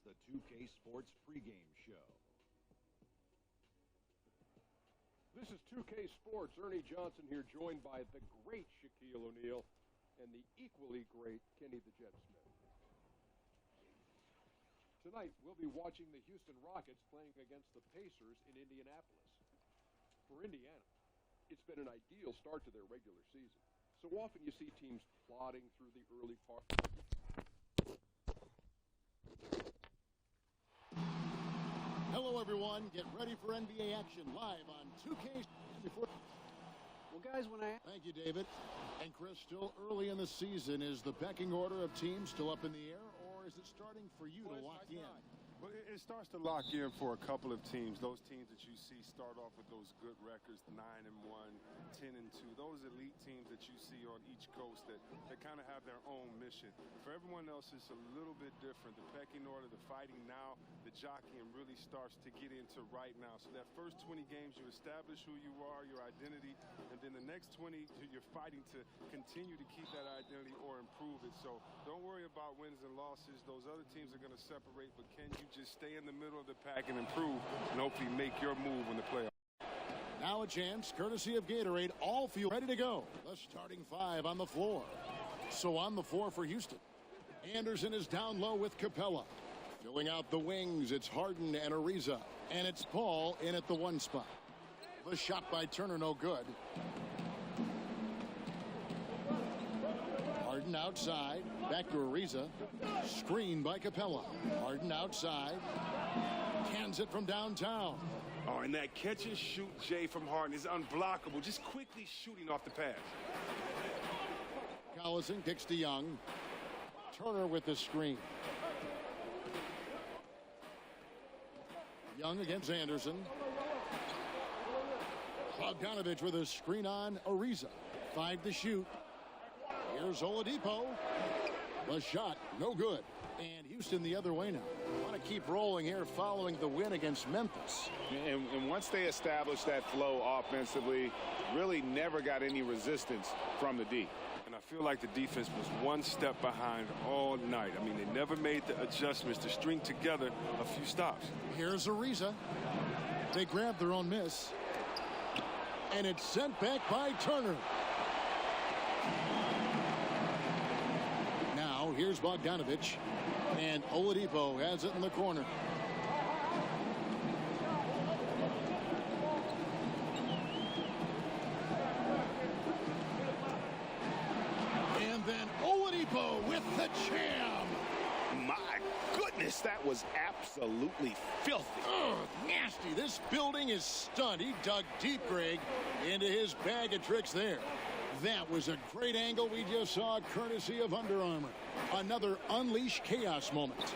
the 2K Sports pregame show. This is 2K Sports. Ernie Johnson here, joined by the great Shaquille O'Neal and the equally great Kenny the Jet Smith. Tonight, we'll be watching the Houston Rockets playing against the Pacers in Indianapolis. For Indiana, it's been an ideal start to their regular season. So often you see teams plodding through the early part. Hello, everyone. Get ready for NBA action live on 2K. Well, guys, Thank you, David. And Chris, still early in the season. Is the pecking order of teams still up in the air, or is it starting for you to lock in? Well, it starts to lock in for a couple of teams. Those teams that you see start off with those good records, 9-1, 10-2. Those elite teams that you see on each coast that kind of have their own mission. For everyone else, it's a little bit different. The pecking order, the fighting now, the jockeying really starts to get into right now. So that first 20 games, you establish who you are, your identity, and then the next 20, you're fighting to continue to keep that identity or improve it. So don't worry about wins and losses. Those other teams are going to separate, but can you just stay in the middle of the pack and improve and hopefully make your move in the playoffs? Now a chance, courtesy of Gatorade, all field ready to go. The starting five on the floor. So on the floor for Houston, Anderson is down low with Capella. Filling out the wings, it's Harden and Ariza. And it's Paul in at the one spot. The shot by Turner, no good. Harden outside, back to Ariza. Screen by Capella. Harden outside. Cans it from downtown. Oh, and that catch and shoot, Jay, from Harden is unblockable. Just quickly shooting off the pass. Collison kicks to Young. Turner with the screen. Young against Anderson. Bogdanovich with a screen on Ariza. 5 to shoot. Here's Oladipo. The shot, no good. And Houston the other way now. Want to keep rolling here following the win against Memphis. And once they established that flow offensively, really never got any resistance from the D. And I feel like the defense was one step behind all night. I mean, they never made the adjustments to string together a few stops. Here's Ariza. They grab their own miss. And it's sent back by Turner. Now, here's Bogdanovich. And Oladipo has it in the corner. And then Oladipo with the jam. My goodness, that was absolutely filthy. Ugh, nasty. This building is stunned. He dug deep, Greg, into his bag of tricks there. That was a great angle we just saw, courtesy of Under Armour. Another unleash chaos moment.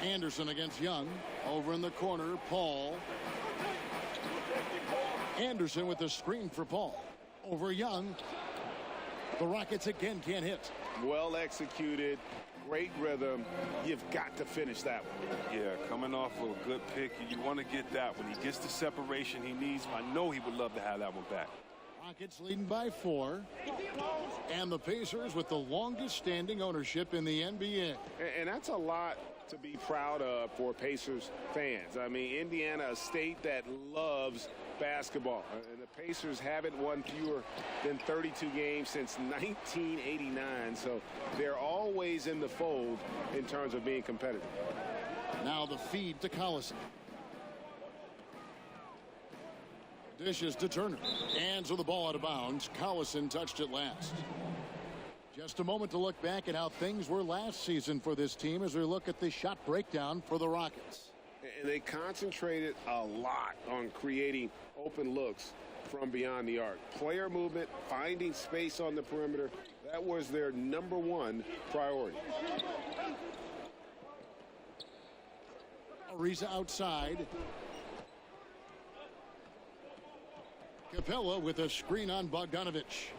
Anderson against Young. Over in the corner, Paul. Anderson with the screen for Paul. Over Young. The Rockets again can't hit. Well executed. Great rhythm. You've got to finish that one. Yeah, coming off of a good pick, you want to get that when he gets the separation he needs. I know he would love to have that one back. Rockets leading by 4. And the Pacers with the longest standing ownership in the NBA. And that's a lot to be proud of for Pacers fans. I mean, Indiana, a state that loves basketball. And the Pacers haven't won fewer than 32 games since 1989. So they're always in the fold in terms of being competitive. Now the feed to Collison. Dishes to Turner. Hands with the ball out of bounds. Collison touched it last. Just a moment to look back at how things were last season for this team as we look at the shot breakdown for the Rockets. And they concentrated a lot on creating open looks from beyond the arc. Player movement, finding space on the perimeter, that was their #1 priority. Ariza outside. Capella with a screen on Bogdanovich.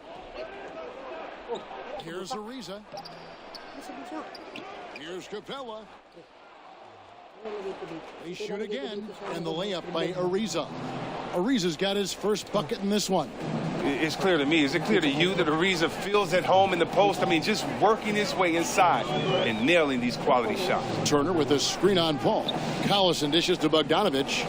Here's Ariza. Here's Capella. They shoot again, and the layup by Ariza. Ariza's got his first bucket in this one. It's clear to me. Is it clear to you that Ariza feels at home in the post? I mean, just working his way inside and nailing these quality shots. Turner with a screen on Paul. Collison dishes to Bogdanovich.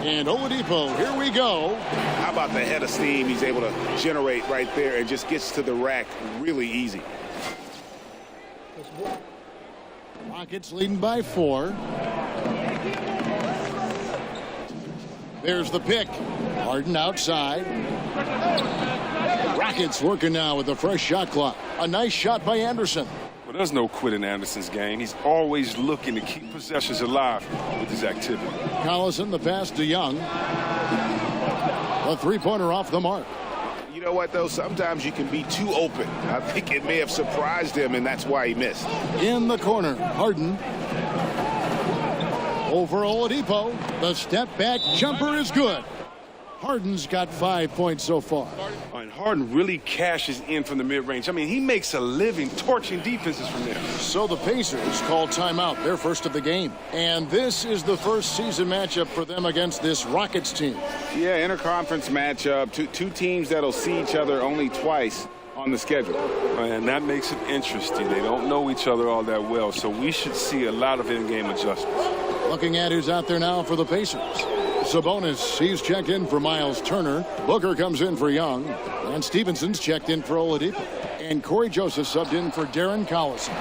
And Oladipo, here we go. How about the head of steam he's able to generate right there and just gets to the rack really easy. Rockets leading by 4. There's the pick. Harden outside. Rockets working now with the fresh shot clock. A nice shot by Anderson. Well, there's no quit in Anderson's game. He's always looking to keep possessions alive with his activity. Collison, the pass to Young. A three-pointer off the mark. You know what, though? Sometimes you can be too open. I think it may have surprised him, and that's why he missed. In the corner, Harden. Over Oladipo. The step-back jumper is good. Harden's got 5 points so far. And Harden really cashes in from the mid-range. I mean, he makes a living torching defenses from there. So the Pacers call timeout, their first of the game. And this is the first season matchup for them against this Rockets team. Yeah, interconference matchup. Two teams that'll see each other only twice on the schedule. And that makes it interesting. They don't know each other all that well, so we should see a lot of in-game adjustments. Looking at who's out there now for the Pacers. Sabonis, he's checked in for Miles Turner. Booker comes in for Young. And Stevenson's checked in for Oladipo. And Corey Joseph subbed in for Darren Collison.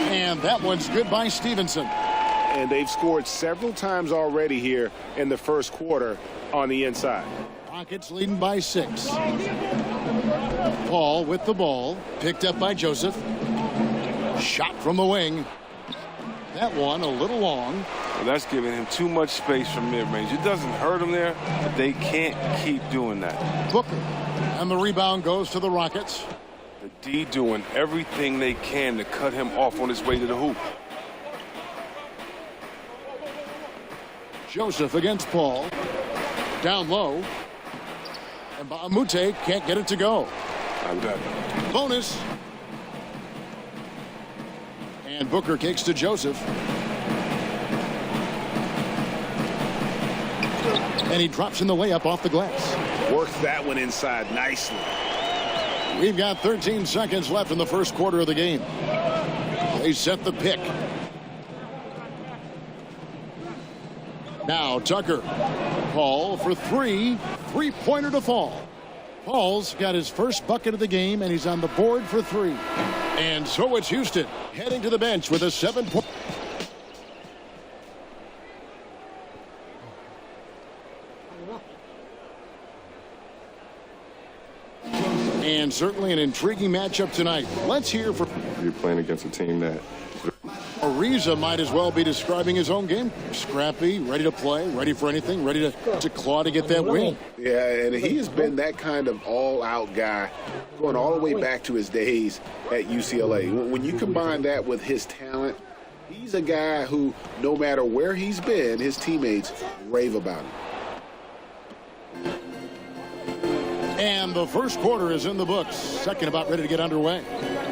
And that one's good by Stevenson. And they've scored several times already here in the first quarter on the inside. Rockets leading by 6. Paul with the ball. Picked up by Joseph. Shot from the wing. That one a little long. Well, that's giving him too much space from mid-range. It doesn't hurt him there, but they can't keep doing that. Booker. And the rebound goes to the Rockets. The D doing everything they can to cut him off on his way to the hoop. Joseph against Paul. Down low. And Baamute can't get it to go. Bonus. And Booker kicks to Joseph. And he drops in the layup off the glass. Works that one inside nicely. We've got 13 seconds left in the first quarter of the game. They set the pick. Now Tucker. Paul for 3. Three-pointer to fall. Paul's got his first bucket of the game, and he's on the board for 3. And so it's Houston heading to the bench with a 7-point. And certainly an intriguing matchup tonight. Let's hear from... You're playing against a team that... Ariza might as well be describing his own game. Scrappy, ready to play, ready for anything, ready to claw to get that win. Yeah, and he has been that kind of all-out guy going all the way back to his days at UCLA. When you combine that with his talent, he's a guy who, no matter where he's been, his teammates rave about him. And the first quarter is in the books. Second about ready to get underway.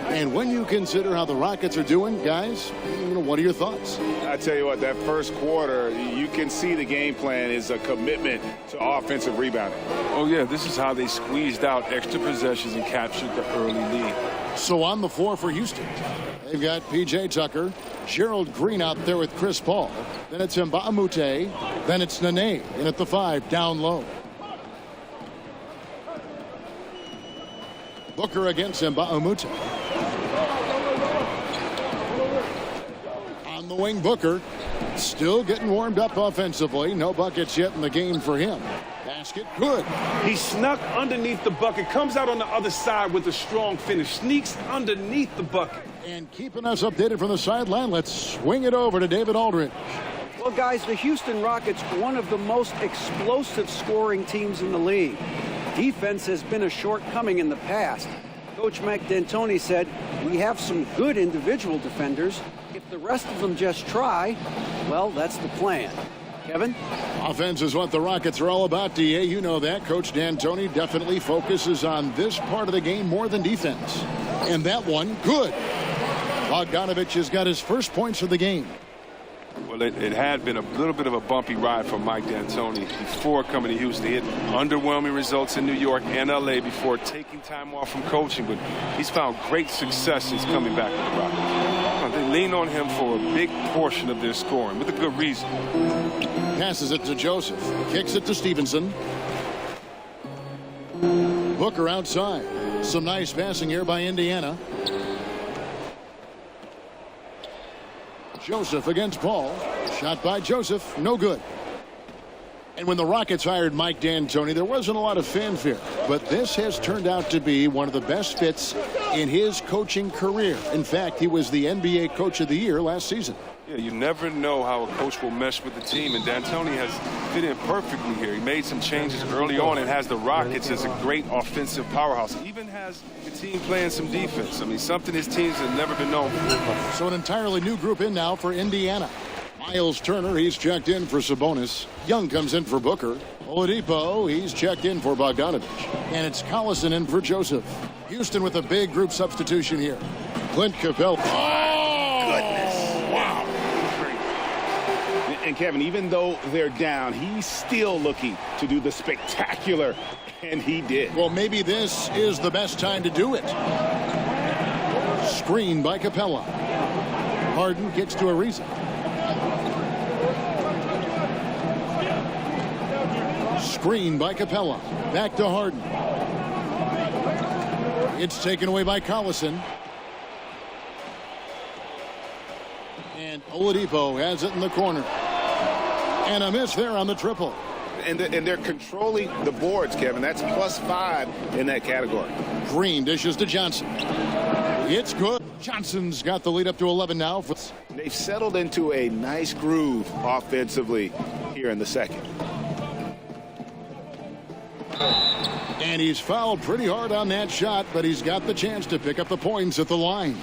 And when you consider how the Rockets are doing, guys, what are your thoughts? I tell you what, that first quarter, you can see the game plan is a commitment to offensive rebounding. Oh, yeah, this is how they squeezed out extra possessions and captured the early lead. So on the floor for Houston, they've got P.J. Tucker, Gerald Green out there with Chris Paul. Then it's Mbamute. Then it's Nene in at the 5, down low. Booker against Mbamute. On the wing, Booker still getting warmed up offensively. No buckets yet in the game for him. Basket good. He snuck underneath the bucket, comes out on the other side with a strong finish, sneaks underneath the bucket. And keeping us updated from the sideline, let's swing it over to David Aldridge. Well, guys, the Houston Rockets, one of the most explosive scoring teams in the league. Defense has been a shortcoming in the past. Coach Mike D'Antoni said, we have some good individual defenders. If the rest of them just try, well, that's the plan. Kevin? Offense is what the Rockets are all about, D.A. You know that. Coach D'Antoni definitely focuses on this part of the game more than defense. And that one, good. Bogdanovich has got his first points of the game. Well, it had been a little bit of a bumpy ride for Mike D'Antoni before coming to Houston. He had underwhelming results in New York and L.A. before taking time off from coaching, but he's found great success since coming back to the Rockets. They lean on him for a big portion of their scoring, with a good reason. Passes it to Joseph. Kicks it to Stevenson. Booker outside. Some nice passing here by Indiana. Joseph against Paul. Shot by Joseph. No good. And when the Rockets hired Mike D'Antoni, there wasn't a lot of fanfare. But this has turned out to be one of the best fits in his coaching career. In fact, he was the NBA Coach of the Year last season. Yeah, you never know how a coach will mesh with the team, and D'Antoni has fit in perfectly here. He made some changes early on and has the Rockets as a great offensive powerhouse. He even has the team playing some defense. I mean, something his teams have never been known for. So an entirely new group in now for Indiana. Miles Turner, he's checked in for Sabonis. Young comes in for Booker. Oladipo, he's checked in for Bogdanovich. And it's Collison in for Joseph. Houston with a big group substitution here. Clint Capella. Oh, goodness. Wow. And Kevin, even though they're down, he's still looking to do the spectacular, and he did. Well, maybe this is the best time to do it. Screen by Capella. Harden kicks to Ariza. Screen by Capella. Back to Harden. It's taken away by Collison. And Oladipo has it in the corner. And a miss there on the triple. And they're controlling the boards, Kevin. That's +5 in that category. Green dishes to Johnson. It's good. Johnson's got the lead up to 11 now. They've settled into a nice groove offensively here in the second. And he's fouled pretty hard on that shot, but he's got the chance to pick up the points at the line.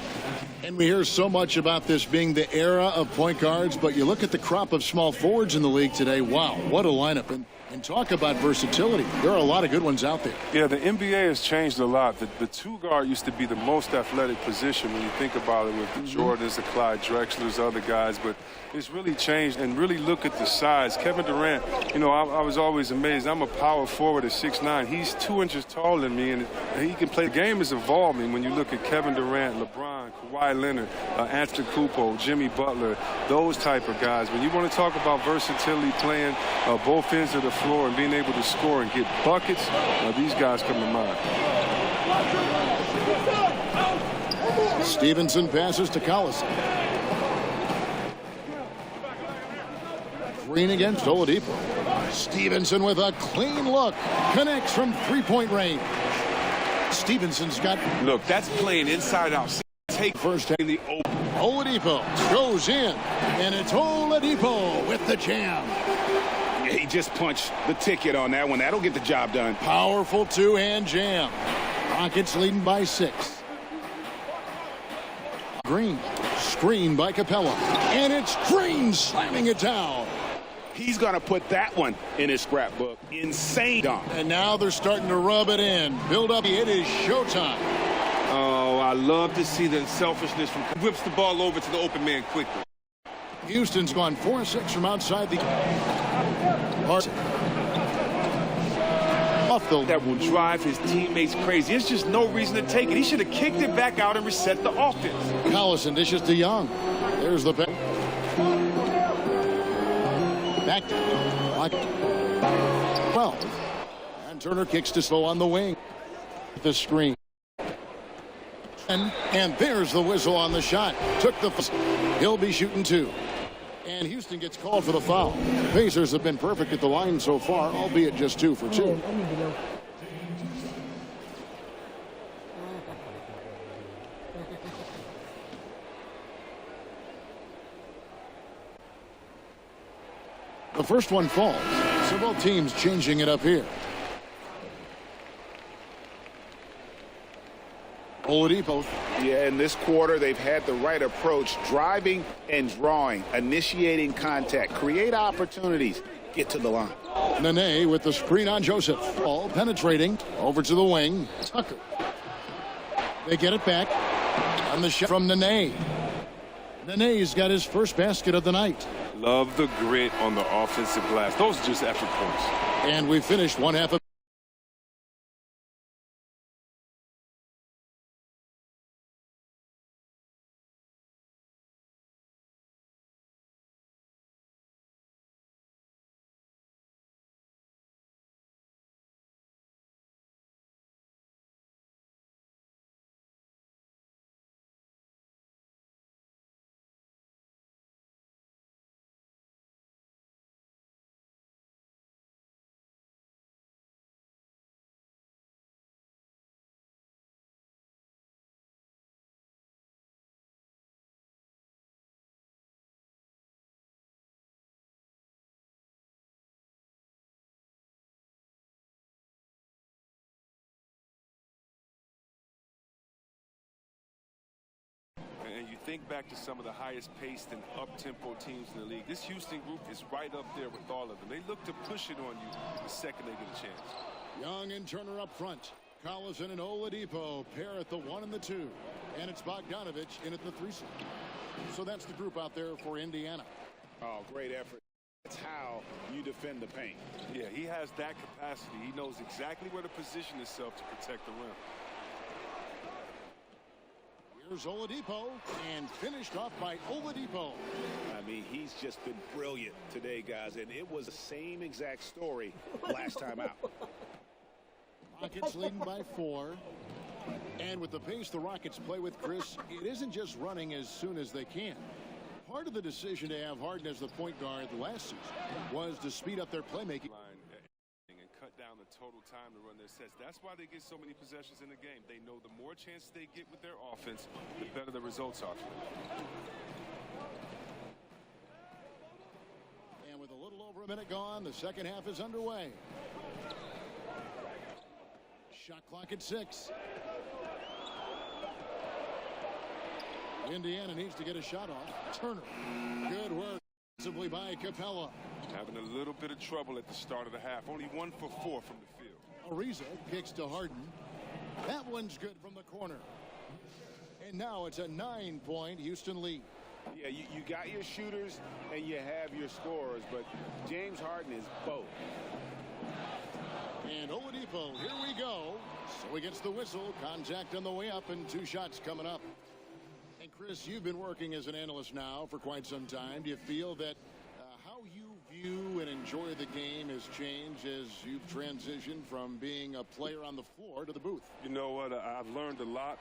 And we hear so much about this being the era of point guards, but you look at the crop of small forwards in the league today. Wow, what a lineup. And talk about versatility. There are a lot of good ones out there. Yeah, the NBA has changed a lot. The two guard used to be the most athletic position when you think about it, with the Jordans, the Clyde Drexlers, other guys, but it's really changed. And really look at the size. Kevin Durant, you know, I was always amazed. I'm a power forward at 6'9". He's 2 inches taller than me, and he can play. The game is evolving when you look at Kevin Durant, LeBron, Kawhi Leonard, Antetokounmpo, Jimmy Butler, those type of guys. When you want to talk about versatility, playing both ends of the floor and being able to score and get buckets, these guys come to mind. Stevenson passes to Collison. Green against Oladipo. Stevenson with a clean look. Connects from three-point range. Stevenson's got... Look, that's playing inside out. Take first in the open. Oladipo goes in. And it's Oladipo with the jam. Yeah, he just punched the ticket on that one. That'll get the job done. Powerful two-hand jam. Rockets leading by 6. Green. Screen by Capella. And it's Green slamming it down. He's going to put that one in his scrapbook. Insane dunk. And now they're starting to rub it in. Build up. It is showtime. Oh, I love to see the selfishness from whips the ball over to the open man quickly. Houston's gone 4-6 from outside the off the that will drive his teammates crazy. There's just no reason to take it. He should have kicked it back out and reset the offense. Collison dishes to Young. There's the back to 12. And Turner kicks to slow on the wing. The screen. And there's the whistle on the shot. Took the... He'll be shooting 2. And Houston gets called for the foul. Pacers have been perfect at the line so far, albeit just 2 for 2. The first one falls. So both teams changing it up here. Oladipo. Yeah, in this quarter, they've had the right approach, driving and drawing, initiating contact, create opportunities, get to the line. Nene with the screen on Joseph. Ball penetrating over to the wing. Tucker. They get it back on the shot from Nene. Nene's got his first basket of the night. Love the grit on the offensive glass. Those are just effort points. And we finished one half of And you think back to some of the highest paced and up-tempo teams in the league. This Houston group is right up there with all of them. They look to push it on you the second they get a chance. Young and Turner up front. Collison and Oladipo pair at the 1 and the 2. And it's Bogdanovich in at the 3 slot. So that's the group out there for Indiana. Oh, great effort. That's how you defend the paint. Yeah, he has that capacity. He knows exactly where to position himself to protect the rim. Here's Oladipo, and finished off by Oladipo. I mean, he's just been brilliant today, guys, and it was the same exact story last time out. Rockets leading by 4. And with the pace the Rockets play with, Chris, it isn't just running as soon as they can. Part of the decision to have Harden as the point guard last season was to speed up their playmaking. And cut down the total time to run their sets. That's why they get so many possessions in the game. They know the more chances they get with their offense, the better the results are for them. And with a little over a minute gone, the second half is underway. Shot clock at 6. Indiana needs to get a shot off. Turner. Good work defensively by Capella. Having a little bit of trouble at the start of the half. Only 1 for 4 from the field. Ariza kicks to Harden. That one's good from the corner. And now it's a 9-point Houston lead. Yeah, you got your shooters and you have your scorers, but James Harden is both. And Oladipo, here we go. So he gets the whistle. Contact on the way up and 2 shots coming up. And Chris, you've been working as an analyst now for quite some time. Do you feel that how you view and enjoy the game has changed as you've transitioned from being a player on the floor to the booth? You know what? I've learned a lot,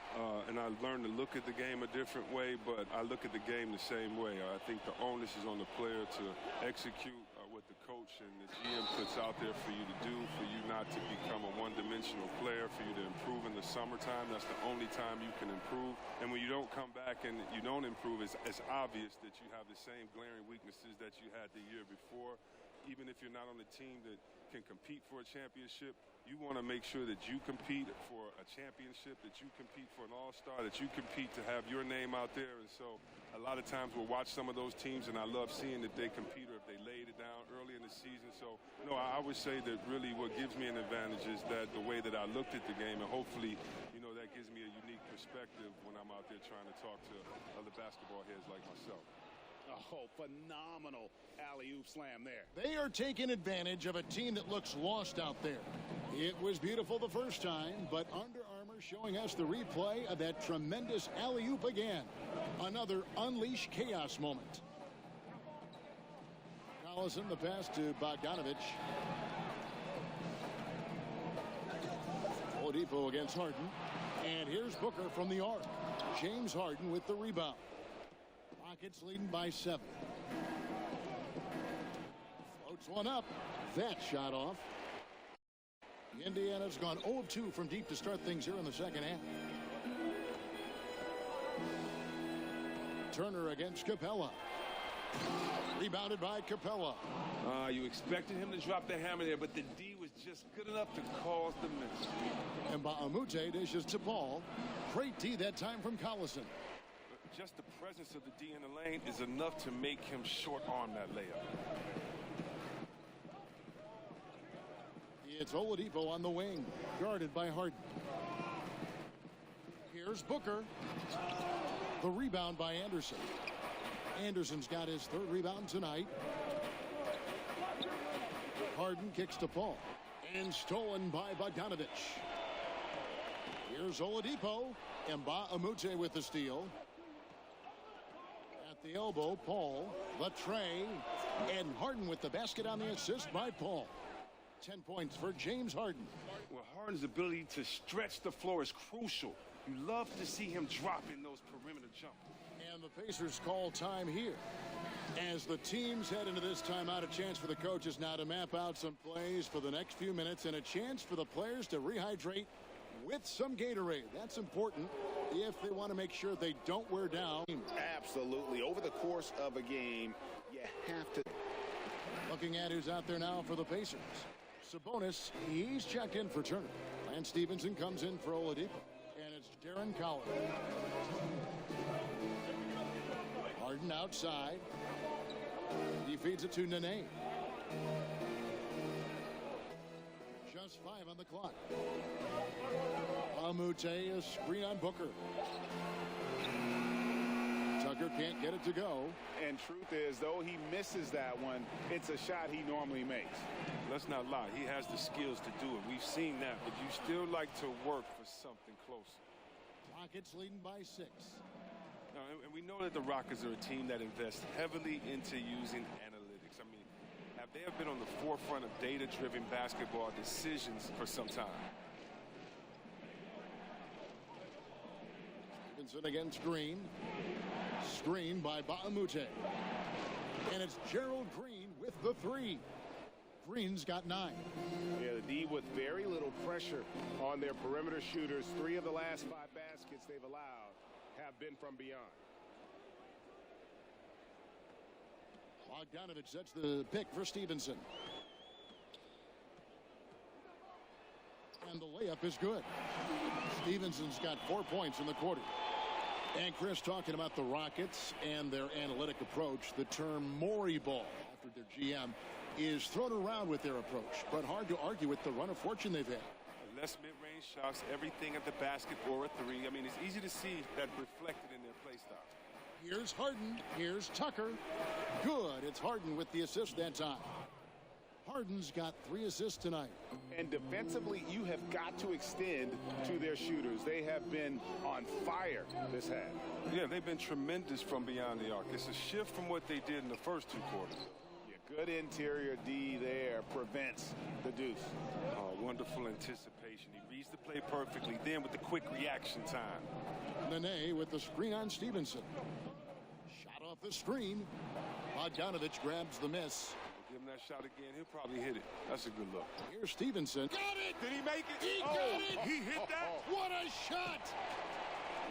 and I've learned to look at the game a different way, but I look at the game the same way. I think the onus is on the player to execute what the coach and the GM puts out there for you to do, for you not to become a one-dimensional player, for you to improve in the summertime. That's the only time you can improve. And when you don't come back and you don't improve, it's obvious that you have the same glaring weaknesses that you had the year before. Even if you're not on a team that can compete for a championship, you want to make sure that you compete for a championship, that you compete for an all-star, that you compete to have your name out there. And so a lot of times we'll watch some of those teams, and I love seeing that they compete or if they laid it down early in the season. So, no, I would say that really what gives me an advantage is that the way that I looked at the game, and hopefully, you know, that gives me a unique perspective when I'm out there trying to talk to other basketball heads like myself. Oh, phenomenal alley-oop slam there. They are taking advantage of a team that looks lost out there. It was beautiful the first time, but Under Armour showing us the replay of that tremendous alley-oop again. Another unleash chaos moment. Collison, the pass to Bogdanovich. Oladipo against Harden. And here's Booker from the arc. James Harden with the rebound. Rockets leading by 7. Floats one up. That shot off. Indiana's gone 0 of 2 from deep to start things here in the second half. Turner against Capella. Rebounded by Capella. You expected him to drop the hammer there, but the D was just good enough to cause the miss. And Baamute dishes to Paul. Great D that time from Collison. Just the presence of the D in the lane is enough to make him short-arm that layup. It's Oladipo on the wing, guarded by Harden. Here's Booker. The rebound by Anderson. Anderson's got his third rebound tonight. Harden kicks to Paul. And stolen by Bogdanovich. Here's Oladipo. Mba Amute with the steal. At the elbow, Paul. The tray. And Harden with the basket on the assist by Paul. 10 points for James Harden. Well, Harden's ability to stretch the floor is crucial. You love to see him dropping those perimeter jumpers. And the Pacers call time here. As the teams head into this timeout, a chance for the coaches now to map out some plays for the next few minutes and a chance for the players to rehydrate with some Gatorade. That's important if they want to make sure they don't wear down. Absolutely. Over the course of a game, you have to. Looking at who's out there now for the Pacers. Sabonis, he's checked in for Turner. Lance Stevenson comes in for Oladipo. And it's Darren Collins. Harden outside. He feeds it to Nene. Just 5 on the clock. Amute, a screen on Booker. Tucker can't get it to go. And truth is, though he misses that one, it's a shot he normally makes. Let's not lie. He has the skills to do it. We've seen that, but you still like to work for something closer. Rockets leading by 6. No, and we know that the Rockets are a team that invests heavily into using analytics. I mean, they have been on the forefront of data-driven basketball decisions for some time. Stevenson against Green. Screen by Baamute. And it's Gerald Green with the 3. Green's got 9. Yeah, the D with very little pressure on their perimeter shooters. 3 of the last 5 baskets they've allowed have been from beyond. Bogdanovich sets the pick for Stevenson. And the layup is good. Stevenson's got 4 points in the quarter. And Chris talking about the Rockets and their analytic approach. The term Maury ball, after their GM, is thrown around with their approach. But hard to argue with the run of fortune they've had. Less mid-range shots, everything at the basket or a 3. I mean, it's easy to see that reflected in their play style. Here's Harden. Here's Tucker. Good. It's Harden with the assist that time. Harden's got 3 assists tonight. And defensively, you have got to extend to their shooters. They have been on fire this half. Yeah, they've been tremendous from beyond the arc. It's a shift from what they did in the first 2 quarters. Yeah, good interior D there prevents the deuce. Oh, wonderful anticipation. He reads the play perfectly. Then with the quick reaction time. Nene with the screen on Stevenson. Shot off the screen. Bogdanovich grabs the miss. Give him that shot again. He'll probably hit it. That's a good look. Here's Stevenson. Got it! Did he make it? He got it! He hit that? What a shot!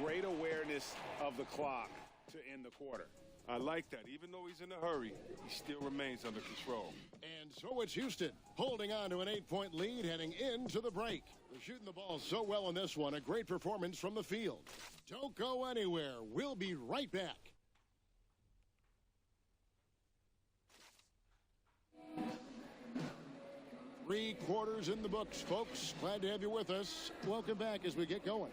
Great awareness of the clock to end the quarter. I like that. Even though he's in a hurry, he still remains under control. And so it's Houston holding on to an 8-point lead heading into the break. They're shooting the ball so well in this one. A great performance from the field. Don't go anywhere. We'll be right back. Three quarters in the books, folks. Glad to have you with us. Welcome back as we get going.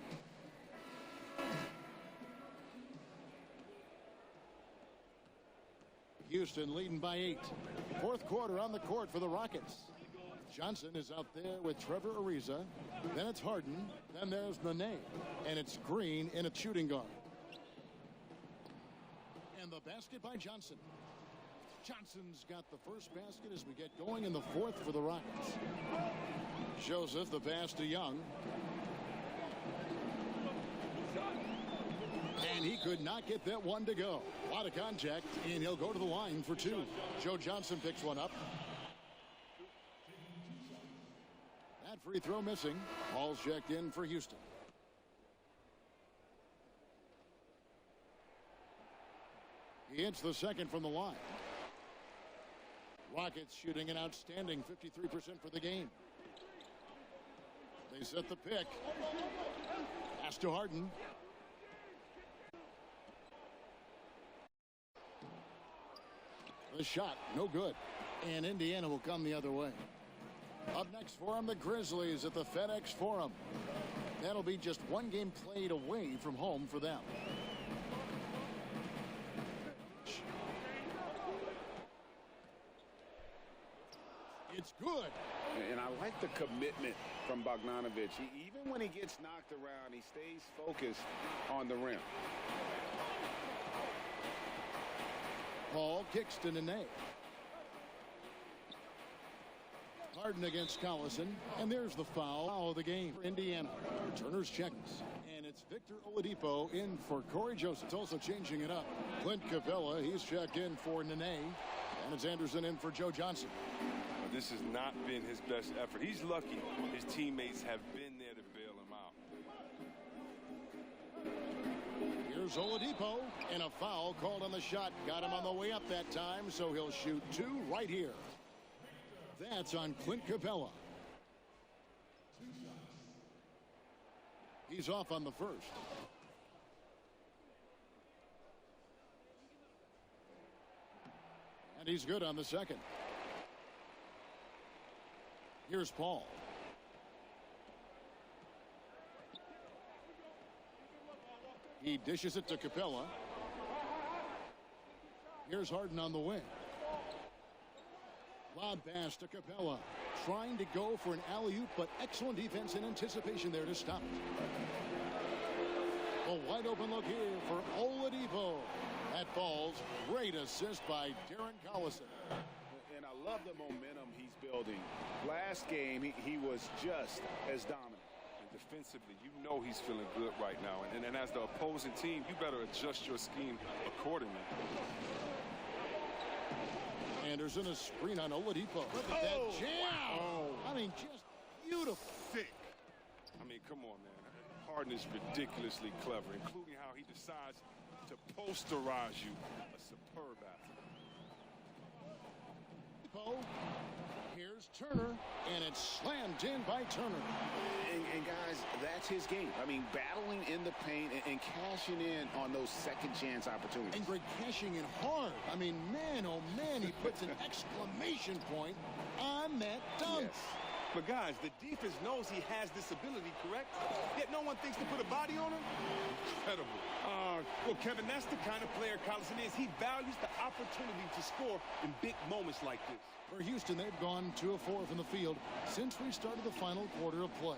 Houston leading by 8. Fourth quarter on the court for the Rockets. Johnson is out there with Trevor Ariza. Then it's Harden. Then there's Nene. And it's Green in a shooting guard. And the basket by Johnson. Johnson's got the first basket as we get going in the fourth for the Rockets. Joseph, the pass to Young. And he could not get that one to go. A lot of contact, and he'll go to the line for 2. Joe Johnson picks one up. That free throw missing. Ball's checked in for Houston. He hits the second from the line. Rockets shooting an outstanding 53% for the game. They set the pick. Pass to Harden. The shot, no good. And Indiana will come the other way. Up next for them, the Grizzlies at the FedEx Forum. That'll be just one game played away from home for them. It's good. And I like the commitment from Bogdanovic. Even when he gets knocked around, he stays focused on the rim. Paul kicks to Nene. Harden against Collison, and there's the foul of the game for Indiana. Turner's checks, and it's Victor Oladipo in for Corey Joseph. It's also changing it up. Clint Capella, he's checked in for Nene, and it's Anderson in for Joe Johnson. This has not been his best effort. He's lucky his teammates have been there to bail him out. Here's Oladipo, and a foul called on the shot. Got him on the way up that time, so he'll shoot two right here. That's on Clint Capella. He's off on the first. And he's good on the second. Here's Paul. He dishes it to Capella. Here's Harden on the wing. Lob pass to Capella. Trying to go for an alley-oop, but excellent defense and anticipation there to stop it. A wide open look here for Oladipo. That falls. Great assist by Darren Collison. And I love the momentum he's building. Last game, he was just as dominant. And defensively, you know he's feeling good right now. And as the opposing team, you better adjust your scheme accordingly. Anderson, a screen on Oladipo. Look at that jam. Wow. I mean, just beautiful. Thick. I mean, come on, man. Harden is ridiculously clever, including how he decides to posterize you. A superb athlete. Here's Turner, and it's slammed in by Turner. And guys, that's his game. I mean, battling in the paint and cashing in on those second chance opportunities. And Greg cashing in hard. I mean, man, oh man, he puts an exclamation point on that dunk. Yes. But guys, the defense knows he has this ability, correct? Yet no one thinks to put a body on him? Incredible. Well, Kevin, that's the kind of player Collison is. He values the opportunity to score in big moments like this. For Houston, they've gone 2 of 4 from the field since we started the final quarter of play.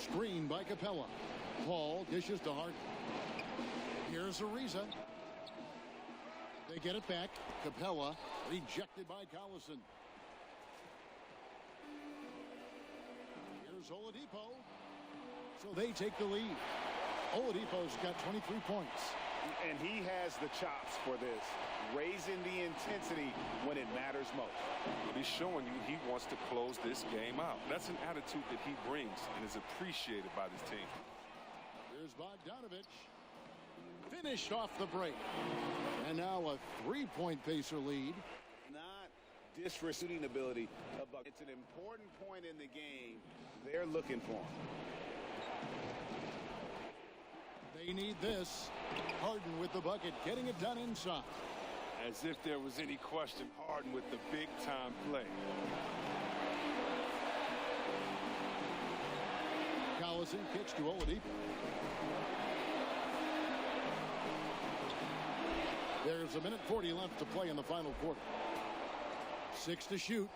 Screen by Capella. Paul dishes to Harden. Here's Ariza. They get it back. Capella rejected by Collison. Here's Oladipo. So they take the lead. Oladipo's got 23 points. And he has the chops for this, raising the intensity when it matters most. He's showing you he wants to close this game out. That's an attitude that he brings and is appreciated by this team. Here's Bogdanovic. Finished off the break. And now a 3-point Pacer lead. Not disrespecting ability. It's an important point in the game. They're looking for him. They need this. Harden with the bucket, getting it done inside. As if there was any question, Harden with the big-time play. Collison kicks to Oladipo. There's 1:40 left to play in the final quarter. 6 to shoot.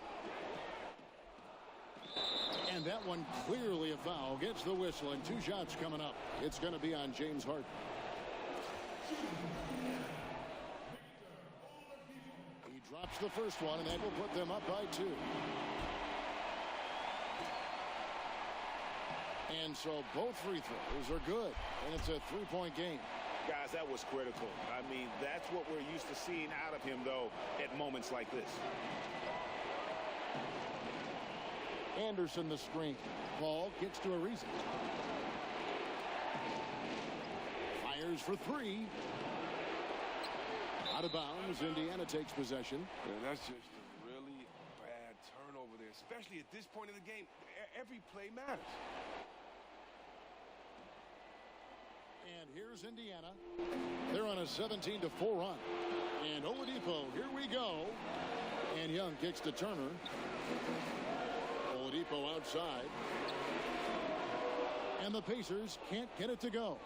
And that one clearly a foul. Gets the whistle, and 2 shots coming up. It's going to be on James Harden. He drops the first one, and that will put them up by 2. And so both free throws are good, and it's a 3-point game. Guys, that was critical. I mean, that's what we're used to seeing out of him, though, at moments like this. Anderson the screen. Paul gets to Ariza. Fires for 3. Out of bounds. Indiana takes possession. And that's just a really bad turnover there, especially at this point in the game. Every play matters. And here's Indiana. They're on a 17-4 run. And Oladipo, here we go. And Young kicks to Turner. Oladipo outside. And the Pacers can't get it to go.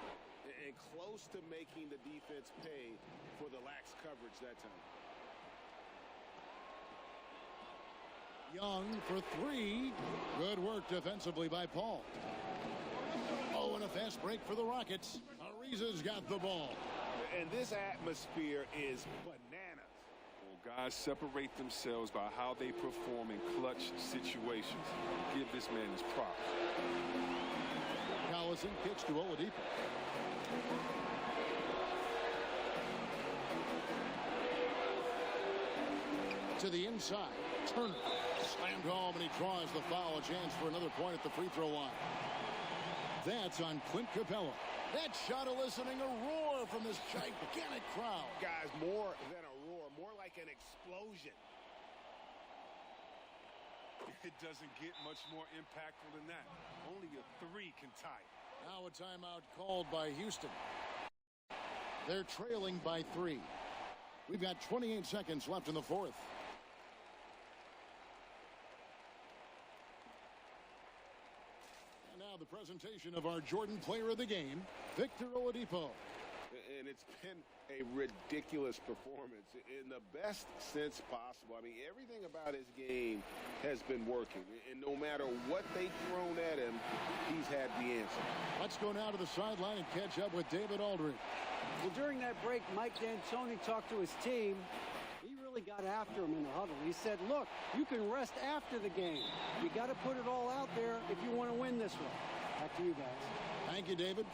And close to making the defense pay for the lax coverage that time. Young for three. Good work defensively by Paul. Oh, and a fast break for the Rockets. Ariza's got the ball. And this atmosphere is bananas. Well, guys separate themselves by how they perform in clutch situations. Give this man his props. Collison kicks to Oladipo. To the inside. Turner slammed home, and he draws the foul. A chance for another point at the free throw line. That's on Clint Capella. That shot eliciting a roar from this gigantic crowd. Guys, more than a roar, more like an explosion. It doesn't get much more impactful than that. Only a three can tie it. Now a timeout called by Houston. They're trailing by 3. We've got 28 seconds left in the fourth. And now the presentation of our Jordan Player of the Game, Victor Oladipo. And it's been a ridiculous performance in the best sense possible. I mean, everything about his game has been working. And no matter what they've thrown at him, he's had the answer. Let's go now to the sideline and catch up with David Aldridge. Well, during that break, Mike D'Antoni talked to his team. He really got after him in the huddle. He said, look, you can rest after the game. You got to put it all out there if you want to win this one. Back to you guys. Thank you, David.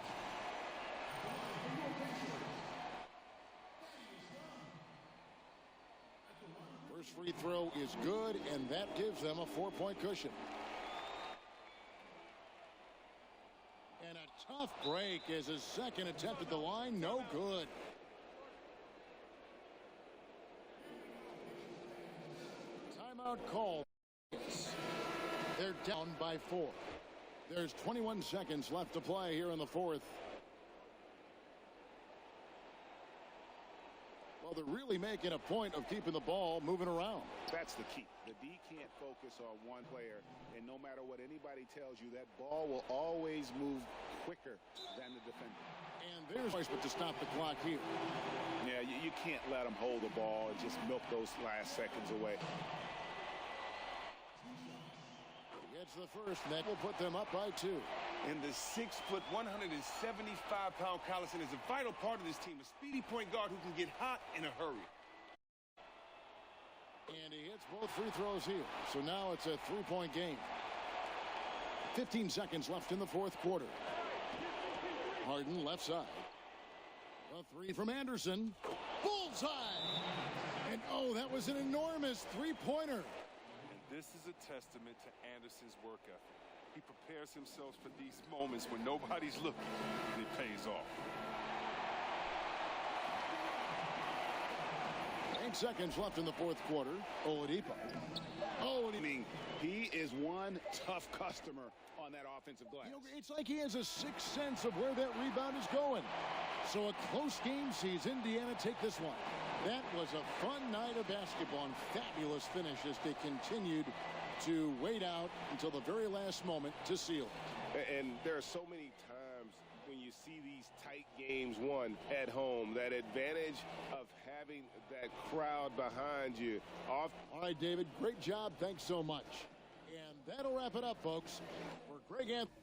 First free throw is good, and that gives them a 4-point cushion. And a tough break as his second attempt at the line, no good. Timeout call. They're down by 4. There's 21 seconds left to play here in the fourth. Well, they're really making a point of keeping the ball moving around. That's the key. The D can't focus on one player, and no matter what anybody tells you, that ball will always move quicker than the defender. And there's a but to stop the clock here. Yeah, you can't let them hold the ball and just milk those last seconds away. Gets the first, and that will put them up by 2. And the 6', 175-pound Collison is a vital part of this team, a speedy point guard who can get hot in a hurry. And he hits both free throws here. So now it's a 3-point game. 15 seconds left in the fourth quarter. Harden left side. A 3 from Anderson. Bullseye! And oh, that was an enormous 3-pointer. And this is a testament to Anderson's work ethic. He prepares himself for these moments when nobody's looking, and it pays off. 8 seconds left in the fourth quarter. Oladipo. Oh, I mean, he is one tough customer on that offensive glass. you know, it's like he has a sixth sense of where that rebound is going. So a close game sees Indiana take this one. That was a fun night of basketball and fabulous finish as they continued to wait out until the very last moment to seal it. And there are so many times when you see these tight games won at home, that advantage of having that crowd behind you. All right, David, great job. Thanks so much. And that'll wrap it up, folks. For Greg Anthony.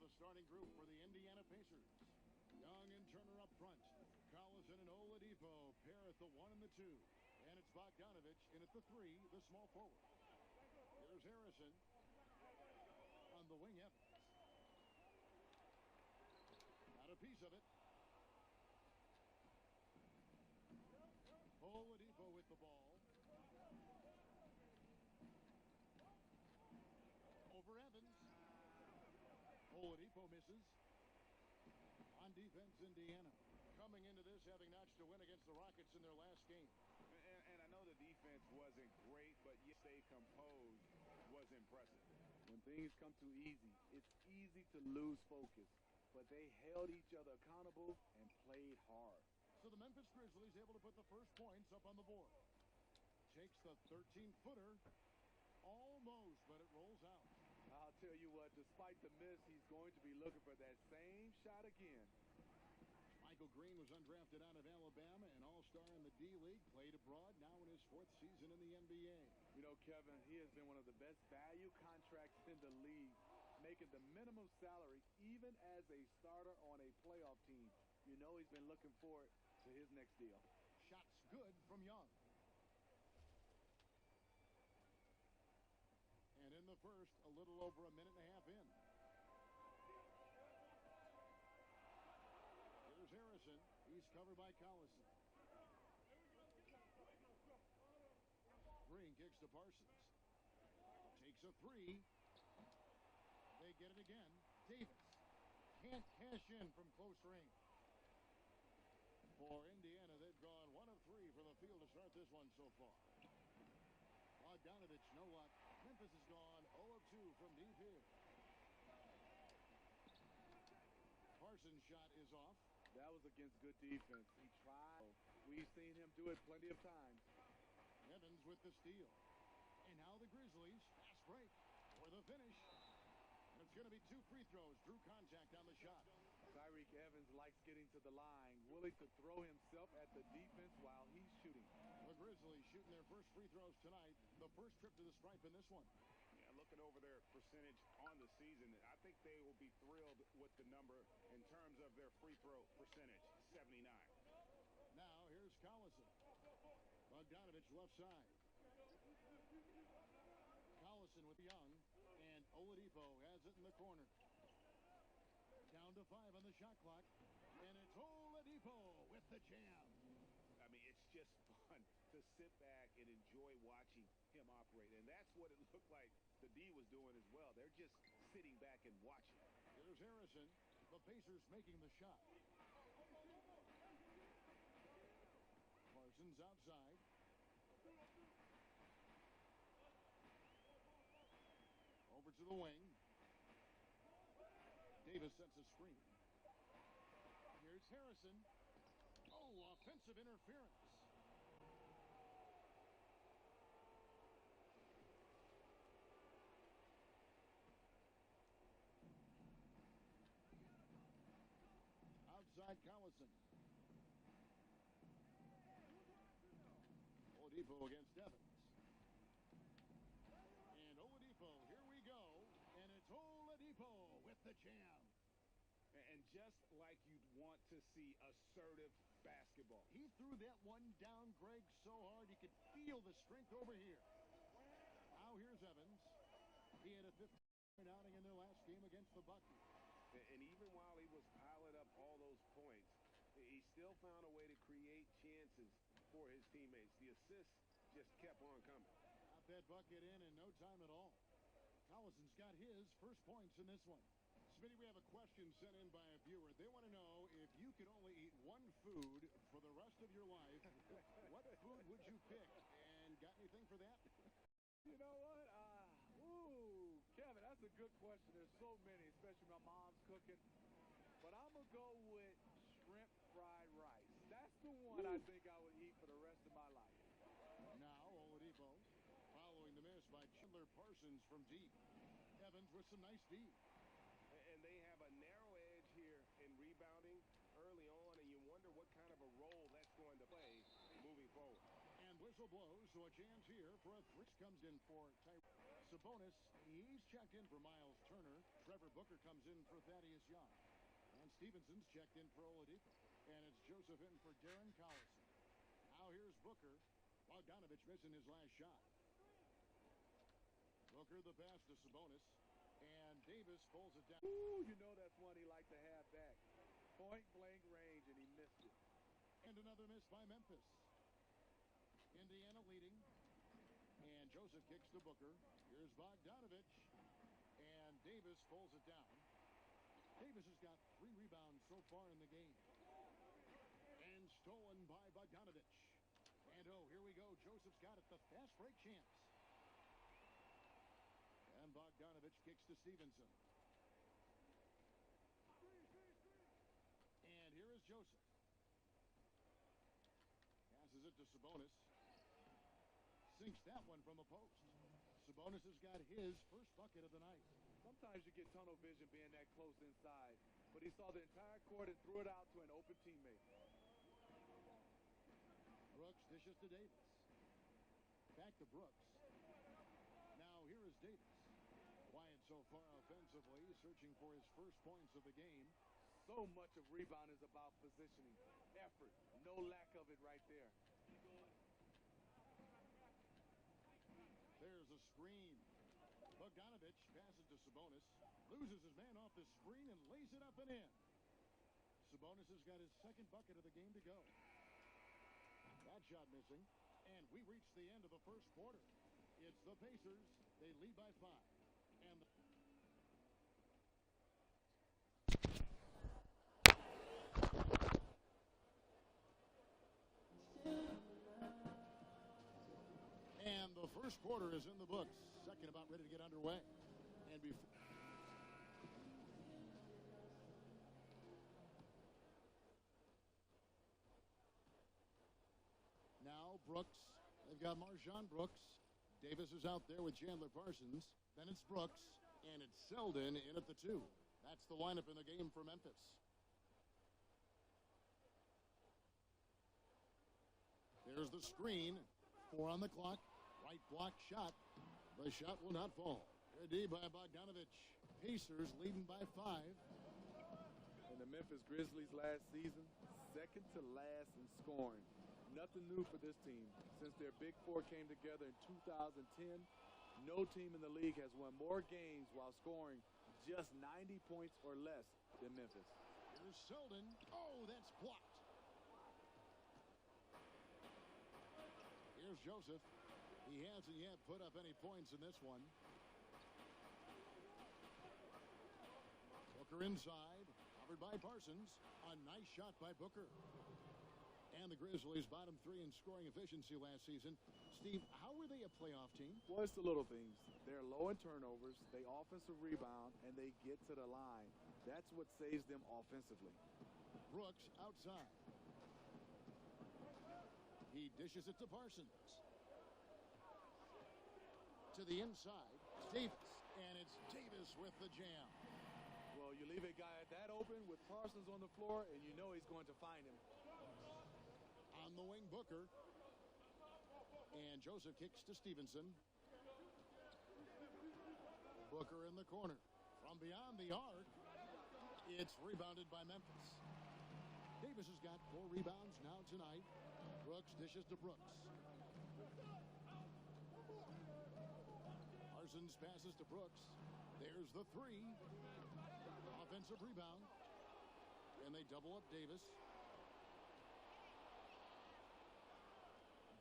the starting group for the Indiana Pacers. Young and Turner up front. Collison and Oladipo pair at the 1 and the 2. And it's Bogdanovich in at the 3, the small forward. Here's Harrison. On the wing, Evans. Got a piece of it. Oladipo with the ball. Over Evans. Oladipo misses. On defense, Indiana. Coming into this, having notched a win against the Rockets in their last game. And I know the defense wasn't great, but yet stay composed was impressive. When things come too easy, it's easy to lose focus. But they held each other accountable and played hard. So the Memphis Grizzlies able to put the first points up on the board. Takes the 13-footer. Almost, but it rolls out. I'll tell you what, despite the miss, he's going to be looking for that same shot again. Michael Green was undrafted out of Alabama, an all-star in the D-League, played abroad, now in his 4th season in the NBA. You know, Kevin, he has been one of the best value contracts in the league, making the minimum salary even as a starter on a playoff team. You know he's been looking forward to his next deal. Shots good from Young. And in the first, a little over a minute and a half in. Here's Harrison. He's covered by Collison. Green kicks to Parsons. Takes a 3. They get it again. Davis can't cash in from close range. For Indiana, they've gone 1 of 3 from the field to start this one so far. Bogdanovich, no luck. Memphis has gone 0 of 2 from deep here. Parsons' shot is off. That was against good defense. He tried. We've seen him do it plenty of times. Evans with the steal. And now the Grizzlies, fast break for the finish. And it's going to be 2 free throws. Drew contact on the shot. Tyree Evans likes getting to the line, willing to throw himself at the defense while he's shooting. The Grizzlies shooting their first free throws tonight. The first trip to the stripe in this one. Yeah, looking over their percentage on the season, I think they will be thrilled with the number in terms of their free throw percentage, 79. Now here's Collison. Bogdanovich left side. Collison with Young, and Oladipo has it in the corner. Down to 5 on the shot clock, and it's Oladipo with the jam. I mean, it's just fun to sit back and enjoy watching him operate, and that's what it looked like the D was doing as well. They're just sitting back and watching. Here's Harrison. The Pacers making the shot. Parsons outside. Over to the wing. Davis sets a screen. Here's Harrison. Oh, offensive interference. Outside Collison. Oladipo against Evans. And Oladipo, here we go. And it's Oladipo with the jam. And just like you'd want to see assertive basketball. He threw that one down, Greg, so hard you could feel the strength over here. Now here's Evans. He had a 15-point outing in their last game against the Bucks. And even while he was piling up all those points, he still found a way to create chances for his teammates. The assists just kept on coming. Got that bucket in no time at all. Collison's got his first points in this one. Smitty, we have a question sent in by a viewer. They want to know, if you could only eat one food for the rest of your life, what food would you pick? And got anything for that? You know what? Kevin, that's a good question. There's so many, especially my mom's cooking. But I'm going to go with shrimp fried rice. That's the one I think I would eat for the rest of my life. Now Oladipo following the miss by Chandler Parsons from deep. Evans with some nice D. And they have a narrow edge here in rebounding early on, and you wonder what kind of a role that's going to play moving forward. And whistle blows, so a chance here for a 3 comes in for Tyree. Sabonis, he's checked in for Miles Turner. Trevor Booker Booker comes in for Thaddeus Young. And Stevenson's checked in for Oladipo. And it's Joseph in for Darren Collison. Now here's Booker. Bogdanovich missing his last shot. Booker the pass to Sabonis. And Davis pulls it down. Ooh, you know that's one he liked to have back. Point blank range, and he missed it. And another miss by Memphis. Indiana leading. And Joseph kicks to Booker. Here's Bogdanovich. And Davis pulls it down. Davis has got 3 rebounds so far in the game. And stolen by Bogdanovich. And oh, here we go. Joseph's got it. The fast break chance. And Bogdanovich kicks to Stevenson. And here is Joseph. Passes it to Sabonis. Sinks that one from the post. Sabonis has got his first bucket of the night. Sometimes you get tunnel vision being that close inside, but he saw the entire court and threw it out to an open teammate. Brooks dishes to Davis. Back to Brooks. Now here is Davis. Quiet so far offensively, searching for his first points of the game. So much of rebound is about positioning, effort, no lack of it right there. There's a screen. Bogdanovich passes to Sabonis. Loses his man off the screen and lays it up and in. Sabonis has got his second bucket of the game to go. That shot missing. And we reach the end of the first quarter. It's the Pacers. They lead by 5. And the first quarter is in the books. Second about ready to get underway. And before now Brooks. They've got Marshawn Brooks. Davis is out there with Chandler Parsons. Then it's Brooks. And it's Selden in at the 2. That's the lineup in the game for Memphis. There's the screen. 4 on the clock. Right block shot. The shot will not fall. Good D by Bogdanovich. Pacers leading by 5. And the Memphis Grizzlies last season, second to last in scoring. Nothing new for this team. Since their Big Four came together in 2010, no team in the league has won more games while scoring just 90 points or less than Memphis. Here's Selden. Oh, that's blocked. Here's Joseph. He hasn't yet put up any points in this one. Booker inside. Covered by Parsons. A nice shot by Booker. And the Grizzlies bottom 3 in scoring efficiency last season. Steve, how were they a playoff team? Well, it's the little things. They're low in turnovers, they offensive rebound, and they get to the line. That's what saves them offensively. Brooks outside. He dishes it to Parsons. To the inside, Davis. And it's Davis with the jam. Well, you leave a guy that open with Parsons on the floor, and you know he's going to find him. On the wing, Booker. And Joseph kicks to Stevenson. Booker in the corner. From beyond the arc, it's rebounded by Memphis. Davis has got 4 rebounds now tonight. Brooks dishes to Brooks. Parsons passes to Brooks. There's the 3. Offensive rebound. And they double up Davis.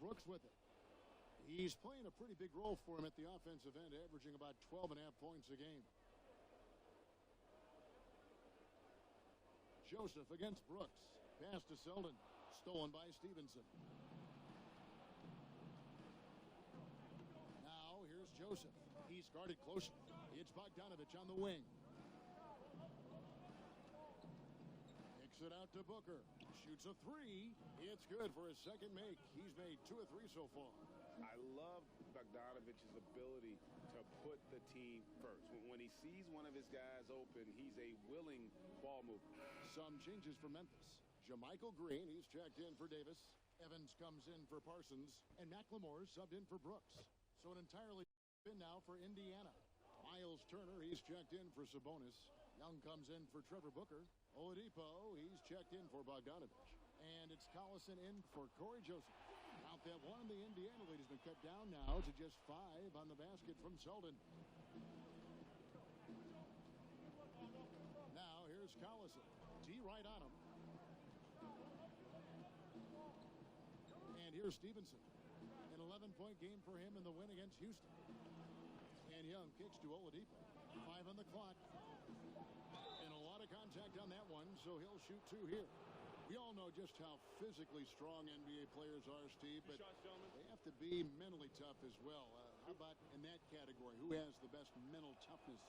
Brooks with it. He's playing a pretty big role for him at the offensive end, averaging about 12.5 points a game. Joseph against Brooks. Pass to Selden. Stolen by Stevenson. Now here's Joseph. He's guarded close. It's Bogdanovich on the wing. Kicks it out to Booker. Shoots a 3. It's good for his second make. He's made 2 or 3 so far. I love Bogdanovich's ability to put the team first. When he sees one of his guys open, he's a willing ball mover. Some changes for Memphis. Jermichael Green, he's checked in for Davis. Evans comes in for Parsons. And McLemore subbed in for Brooks. So an entirely in now for Indiana. Miles Turner, he's checked in for Sabonis. Young comes in for Trevor Booker. Oladipo, he's checked in for Bogdanovich. And it's Collison in for Corey Joseph. Out that one, the Indiana lead has been cut down now to just 5 on the basket from Selden. Now here's Collison. D right on him. And here's Stevenson. An 11-point game for him in the win against Houston. And Young kicks to Oladipo. 5 on the clock. And a lot of contact on that one, so he'll shoot 2 here. We all know just how physically strong NBA players are, Steve, but they have to be mentally tough as well. How about in that category? Who has the best mental toughness,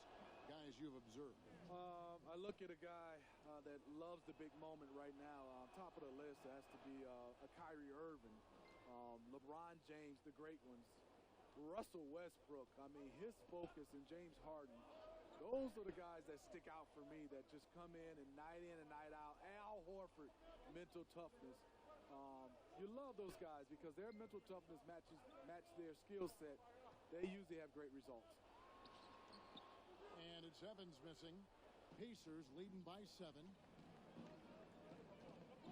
guys you've observed? I look at a guy that loves the big moment right now. On top of the list has to be a Kyrie Irving, LeBron James, the great ones. Russell Westbrook, I mean, his focus, and James Harden. Those are the guys that stick out for me that just come in and night out. Al Horford, mental toughness. You love those guys because their mental toughness match their skill set. They usually have great results. And it's Evans missing. Pacers leading by 7.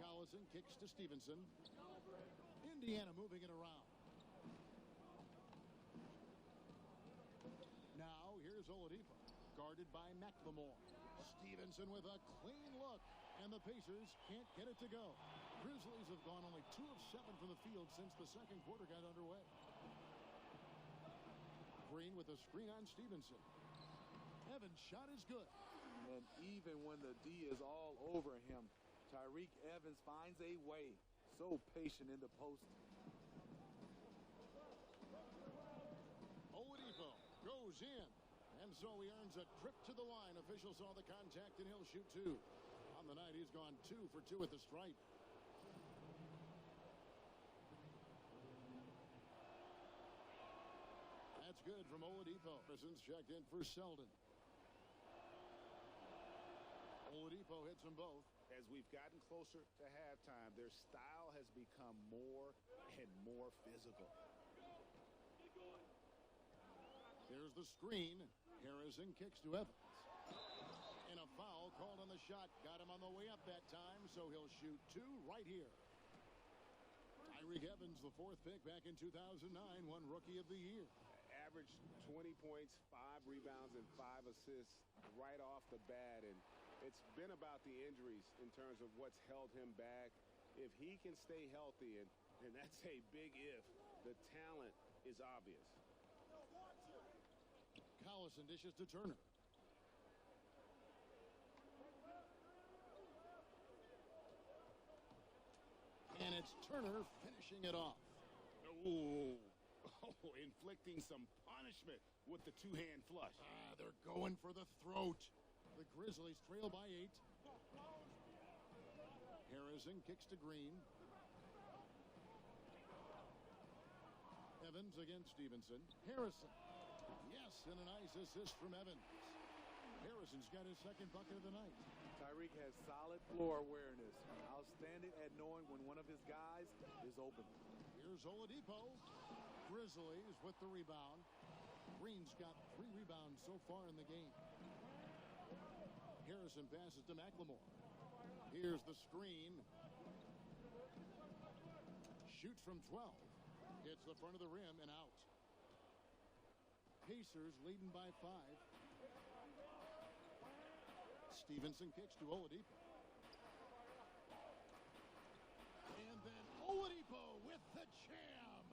Collison kicks to Stevenson. Indiana moving it around. Now here's Oladipo. Guarded by McLemore. Stevenson with a clean look. And the Pacers can't get it to go. Grizzlies have gone only 2 of 7 from the field since the second quarter got underway. Green with a screen on Stevenson. Evans' shot is good. And even when the D is all over him, Tyree Evans finds a way. So patient in the post. Oladipo goes in. And so he earns a trip to the line. Official saw the contact, and he'll shoot 2. On the night, he's gone 2 for 2 at the stripe. That's good from Oladipo. Parsons checked in for Selden. Oladipo hits them both. As we've gotten closer to halftime, their style has become more and more physical. There's the screen. Harrison kicks to Evans. And a foul called on the shot. Got him on the way up that time, so he'll shoot 2 right here. Tyree Evans, the 4th pick back in 2009, won Rookie of the Year. Averaged 20 points, 5 rebounds, and 5 assists right off the bat. And it's been about the injuries in terms of what's held him back. If he can stay healthy, and that's a big if, the talent is obvious. Collison dishes to Turner. And it's Turner finishing it off. Ooh. Oh, inflicting some punishment with the 2-hand flush. They're going for the throat. The Grizzlies trail by 8. Harrison kicks to Green. Evans against Stevenson. Harrison. Yes, and a nice assist from Evans. Harrison's got his 2nd bucket of the night. Tyreek has solid floor awareness. Outstanding at knowing when one of his guys is open. Here's Oladipo. Grizzlies with the rebound. Green's got 3 rebounds so far in the game. Harrison passes to McLemore. Here's the screen. Shoots from 12. Hits the front of the rim and out. Pacers leading by 5. Stevenson kicks to Oladipo. And then Oladipo with the jam.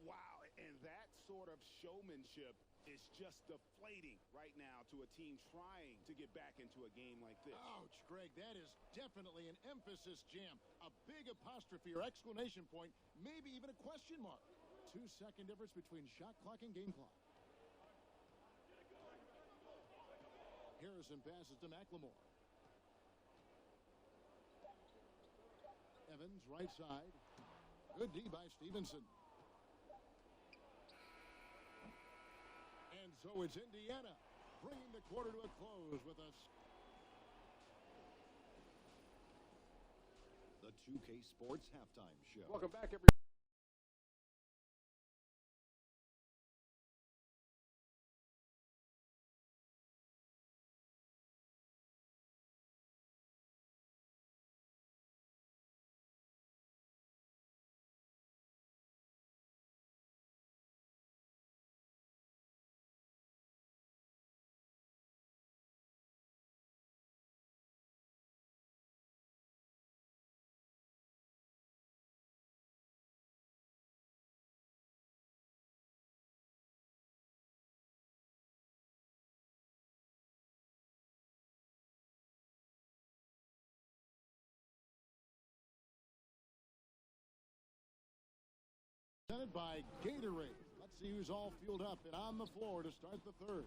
Wow, and that sort of showmanship is just deflating right now to a team trying to get back into a game like this. Ouch, Greg, that is definitely an emphasis jam. A big apostrophe or exclamation point, maybe even a question mark. 2-second difference between shot clock and game clock. Harrison passes to McLemore. Evans, right side. Good D by Stevenson. And so it's Indiana bringing the quarter to a close with us. The 2K Sports Halftime Show. Welcome back, everybody. presented by Gatorade. Let's see who's all fueled up and on the floor to start the third.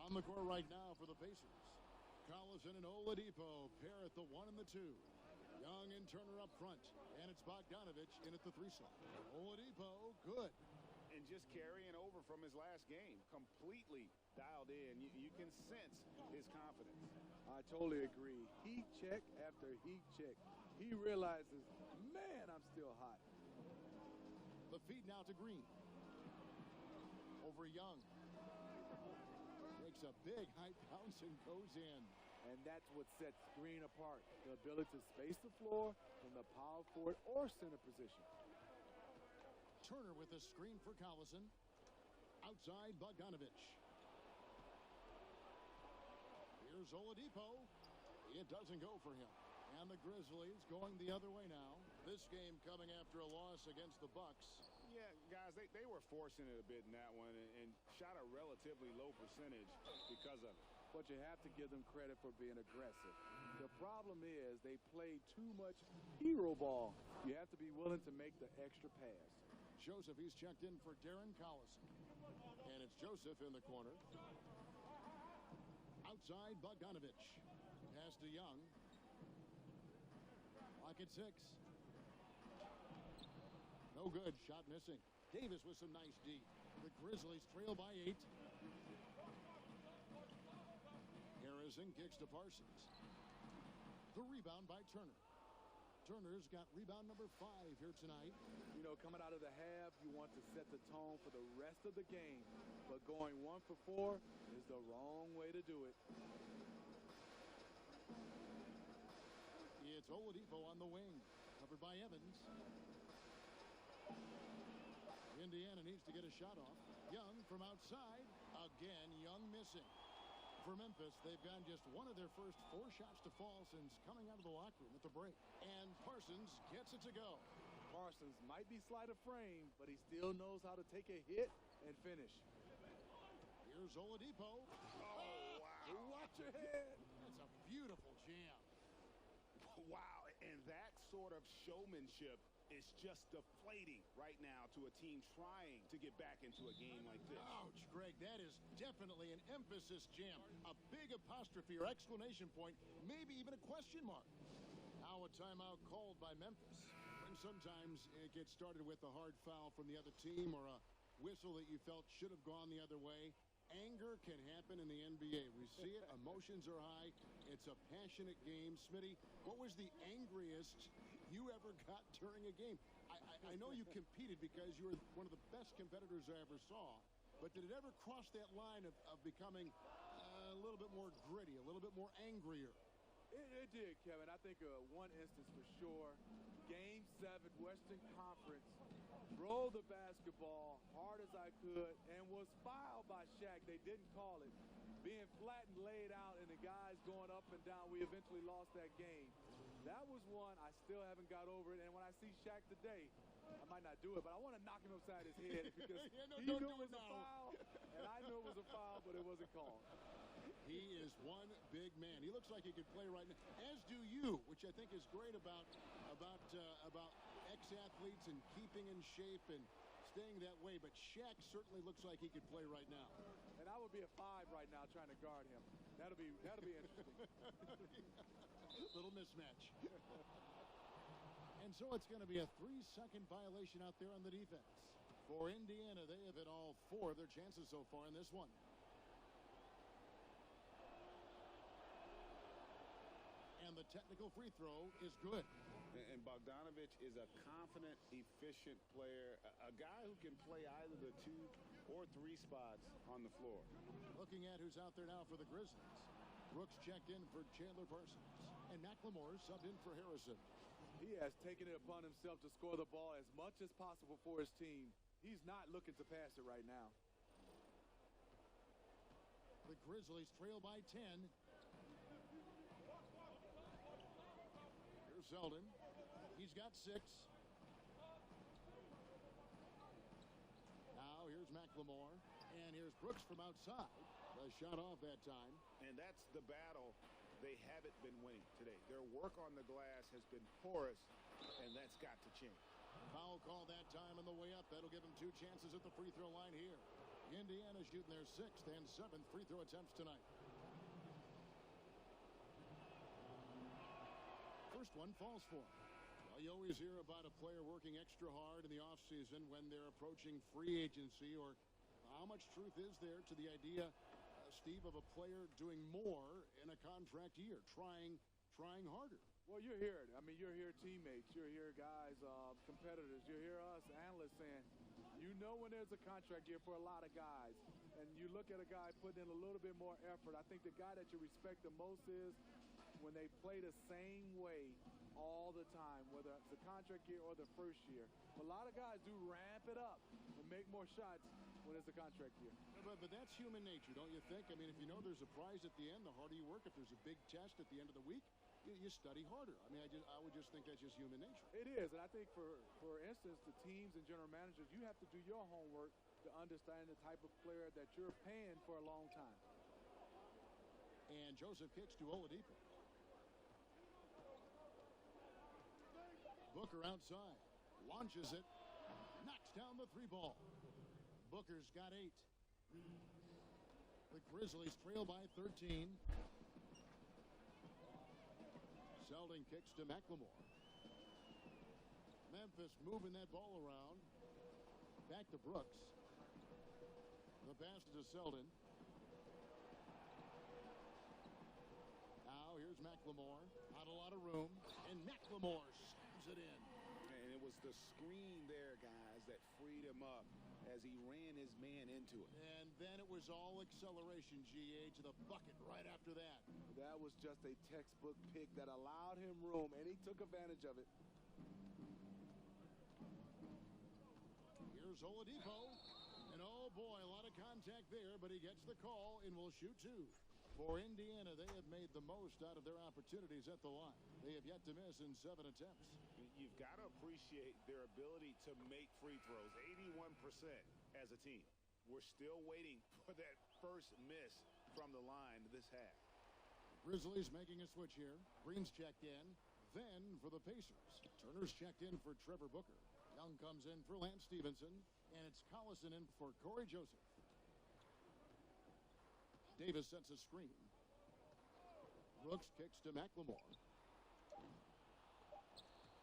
On the court right now for the Pacers. Collison and Oladipo pair at the 1 and the 2. Young and Turner up front. And it's Bogdanovich in at the 3 slot. Oladipo, good. And just carrying over from his last game. Completely dialed in. You can sense his confidence. I totally agree. Heat check after heat check. He realizes, man, I'm still hot. The feed now to Green. Over Young. Takes a big high bounce and goes in. And that's what sets Green apart. The ability to space the floor from the power forward or center position. Turner with a screen for Collison. Outside Bogdanovich. Here's Oladipo. It doesn't go for him. And the Grizzlies going the other way now. This game coming after a loss against the Bucks. Yeah, guys, they were forcing it a bit in that one and shot a relatively low percentage because of it. But you have to give them credit for being aggressive. The problem is they played too much hero ball. You have to be willing to make the extra pass. Joseph, he's checked in for Darren Collison. And it's Joseph in the corner. Outside Bogdanovich. Pass to Young. Lock at 6. No good. Shot missing. Davis with some nice D. The Grizzlies trail by 8. Harrison kicks to Parsons. The rebound by Turner. Turner's got rebound number 5 here tonight. You know, coming out of the half, you want to set the tone for the rest of the game. But going 1 for 4 is the wrong way to do it. It's Oladipo on the wing. Covered by Evans. Indiana needs to get a shot off. Young from outside. Again, Young missing. For Memphis, they've gotten just one of their first 4 shots to fall since coming out of the locker room at the break. And Parsons gets it to go. Parsons might be slight of frame, but he still knows how to take a hit and finish. Here's Oladipo. Oh, wow. Watch your head. That's a beautiful jam. Wow, and that sort of showmanship is just deflating right now to a team trying to get back into a game like this. Ouch, Greg, that is definitely an emphasis jam. A big apostrophe or exclamation point, maybe even a question mark. Now a timeout called by Memphis. And sometimes it gets started with a hard foul from the other team or a whistle that you felt should have gone the other way. Anger can happen in the NBA. We see it. Emotions are high. It's a passionate game. Smitty, what was the angriest you ever got during a game? I know you competed because you were one of the best competitors I ever saw. But did it ever cross that line of becoming a little bit more gritty, a little bit more angrier? It did, Kevin. I think one instance for sure. Game 7, Western Conference. Rolled the basketball hard as I could and was fouled by Shaq. They didn't call it. Being flat and laid out and the guys going up and down, we eventually lost that game. That was one I still haven't got over it. And when I see Shaq today, I might not do it, but I want to knock him upside his head because he knew it was a foul, and I knew it was a foul, but it wasn't called. He is one big man. He looks like he could play right now, as do you, which I think is great about ex-athletes and keeping in shape and staying that way. But Shaq certainly looks like he could play right now. And I would be a 5 right now trying to guard him. That'll be interesting. Little mismatch. And so it's going to be a 3-second violation out there on the defense. For Indiana, they have hit all 4 of their chances so far in this one. And the technical free throw is good. And Bogdanovich is a confident, efficient player, a guy who can play either the 2 or 3 spots on the floor. Looking at who's out there now for the Grizzlies. Brooks checked in for Chandler Parsons. And McLemore subbed in for Harrison. He has taken it upon himself to score the ball as much as possible for his team. He's not looking to pass it right now. The Grizzlies trail by 10. Here's Zeldin. He's got 6. Now here's McLemore. And here's Brooks from outside. The shot off that time. And that's the battle they haven't been winning today. Their work on the glass has been porous, and that's got to change. Foul call that time on the way up. That'll give him 2 chances at the free throw line here. Indiana shooting their 6th and 7th free throw attempts tonight. First one falls for him. Well, you always hear about a player working extra hard in the offseason when they're approaching free agency, or how much truth is there to the idea, Steve, of a player doing more in a contract year, trying harder? Well, you hear it. I mean, you're here teammates. You're here guys, competitors. You hear us analysts saying, you know when there's a contract year for a lot of guys, and you look at a guy putting in a little bit more effort. I think the guy that you respect the most is when they play the same way all the time, whether it's the contract year or the first year. A lot of guys do ramp it up and make more shots when it's a contract year. But that's human nature, don't you think? I mean, if you know there's a prize at the end, the harder you work. If there's a big test at the end of the week, you study harder. I mean, I would just think that's just human nature. It is, and I think for instance, the teams and general managers, you have to do your homework to understand the type of player that you're paying for a long time. And Joseph kicks to Oladipo. Booker outside, launches it, knocks down the 3 ball. Booker's got 8. The Grizzlies trail by 13. Selden kicks to McLemore. Memphis moving that ball around. Back to Brooks. The pass to Selden. Now here's McLemore. Not a lot of room. And McLemore slams it in. And it was the screen there, guys, that freed him up as he ran his man into it. And then it was all acceleration, GA, to the bucket right after that. That was just a textbook pick that allowed him room, and he took advantage of it. Here's Oladipo. And oh boy, a lot of contact there, but he gets the call and will shoot 2. For Indiana, they have made the most out of their opportunities at the line. They have yet to miss in 7 attempts. You've got to appreciate their ability to make free throws, 81% as a team. We're still waiting for that first miss from the line this half. Grizzlies making a switch here. Green's checked in. Then for the Pacers. Turner's checked in for Trevor Booker. Young comes in for Lance Stevenson. And it's Collison in for Corey Joseph. Davis sets a screen. Brooks kicks to McLemore.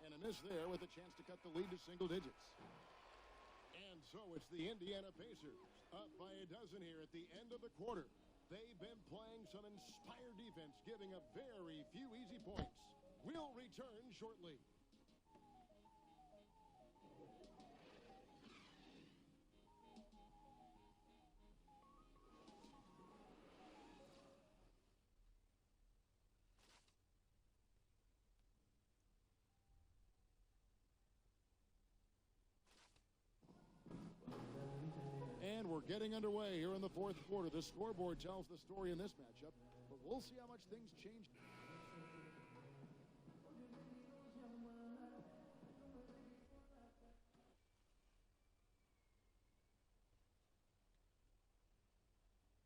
And a miss there with a chance to cut the lead to single digits. And so it's the Indiana Pacers up by a dozen here at the end of the quarter. They've been playing some inspired defense, giving up very few easy points. We'll return shortly. And we're getting underway here in the 4th quarter. The scoreboard tells the story in this matchup, but we'll see how much things change.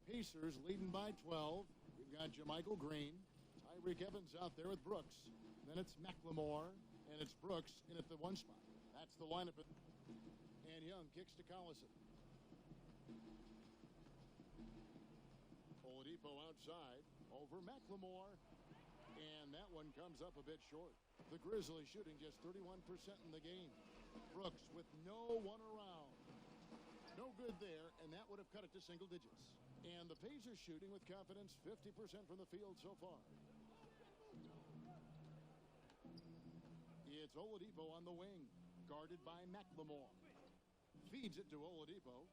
Pacers leading by 12. We've got Jermichael Green. Tyree Evans out there with Brooks. Then it's McLemore, and it's Brooks in at the 1 spot. That's the lineup. And Young kicks to Collison. Oladipo outside over McLemore, and that one comes up a bit short. The Grizzlies shooting just 31% in the game. Brooks with no one around. No good there, and that would have cut it to single digits. And the Pacers shooting with confidence, 50% from the field so far. It's Oladipo on the wing, guarded by McLemore. Feeds it to Oladipo.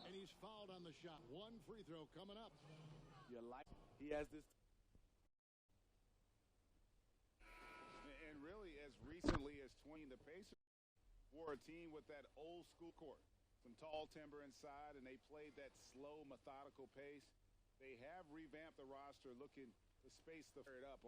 And he's fouled on the shot. 1 free throw coming up. You like he has this. And really, as recently as 20, the Pacers were a team with that old school court. Some tall timber inside, and they played that slow, methodical pace. They have revamped the roster, looking to space the up on